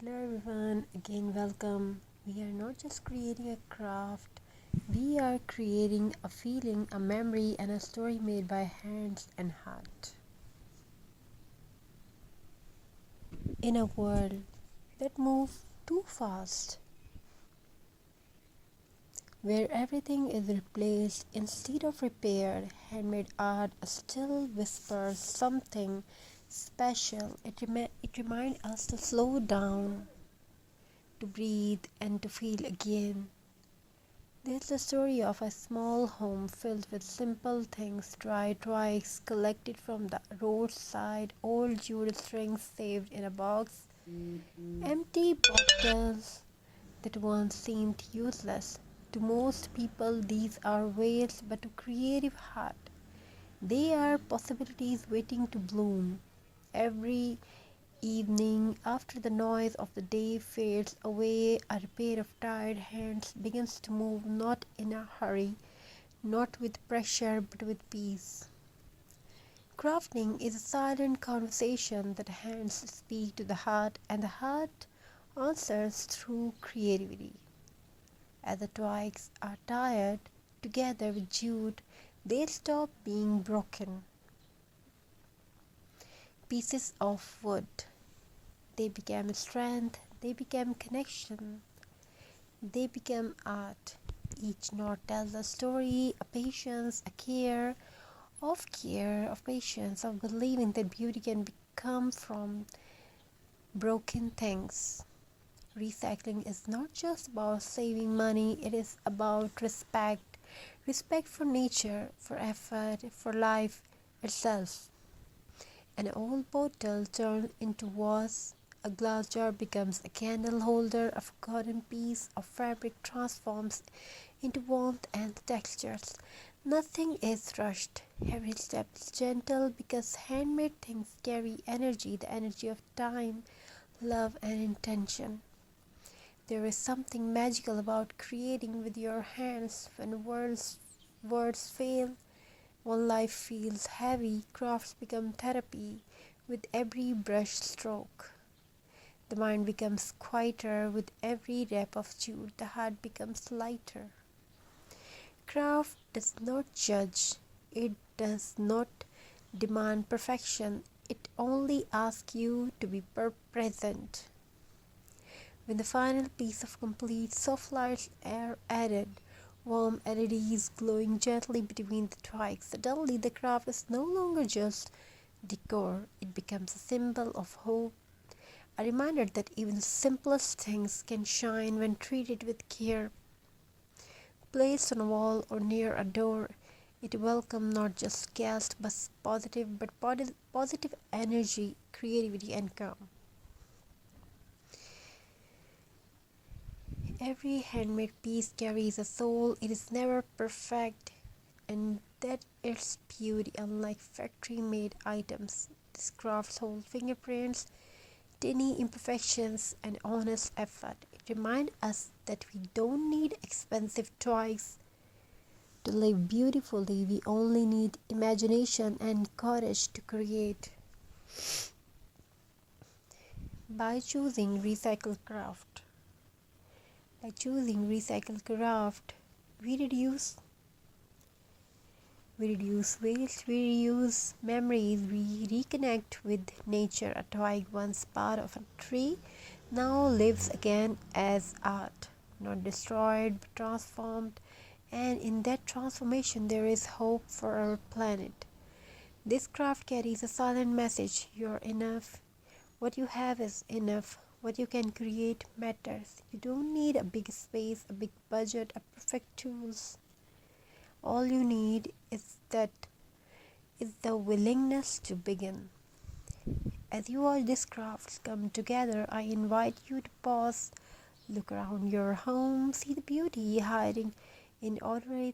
Hello everyone, again welcome. We are not just creating a craft, we are creating a feeling, a memory, and a story made by hands and heart. In a world that moves too fast, where everything is replaced instead of repaired, handmade art still whispers something special. It reminds us to slow down, to breathe, and to feel again. There's the story of a small home filled with simple things, dry twigs collected from the roadside, old jewel strings saved in a box, empty bottles that once seemed useless. To most people, these are waste, but to creative heart, they are possibilities waiting to bloom. Every evening, after the noise of the day fades away, a pair of tired hands begins to move, not in a hurry, not with pressure, but with peace. Crafting is a silent conversation that hands speak to the heart, and the heart answers through creativity. As the twigs are tired together with jute, they stop being broken pieces of wood. They became strength, they became connection, they became art. Each knot tells a story, a patience, a care, of patience, of believing that beauty can come from broken things. Recycling is not just about saving money, it is about respect. Respect for nature, for effort, for life itself. An old bottle turns into vase, a glass jar becomes a candle holder, a forgotten piece of fabric transforms into warmth and textures. Nothing is rushed. Every step is gentle because handmade things carry energy, the energy of time, love, and intention. There is something magical about creating with your hands when words fail. When life feels heavy, crafts become therapy with every brush stroke. The mind becomes quieter with every wrap of jute. The heart becomes lighter. Craft does not judge. It does not demand perfection. It only asks you to be present. When the final piece of complete, soft lights are added, warm LEDs glowing gently between the twigs. Suddenly, the craft is no longer just decor, it becomes a symbol of hope, a reminder that even the simplest things can shine when treated with care. Placed on a wall or near a door, it welcomes not just guests but positive energy, creativity, and calm. Every handmade piece carries a soul. It is never perfect, and that its beauty, unlike factory-made items. This craft holds fingerprints, tiny imperfections, and honest effort. It reminds us that we don't need expensive toys to live beautifully. We only need imagination and courage to create. By choosing recycled craft, by choosing recycled craft, we reduce We reduce waste, we reuse memories, we reconnect with nature. A twig once part of a tree now lives again as art, not destroyed but transformed, and in that transformation there is hope for our planet. This craft carries a silent message: you're enough. What you have is enough. What you can create matters. You don't need a big space, a big budget, a perfect tools. All you need is the willingness to begin. As you watch these crafts come together, I invite you to pause, look around your home, see the beauty hiding in ordinary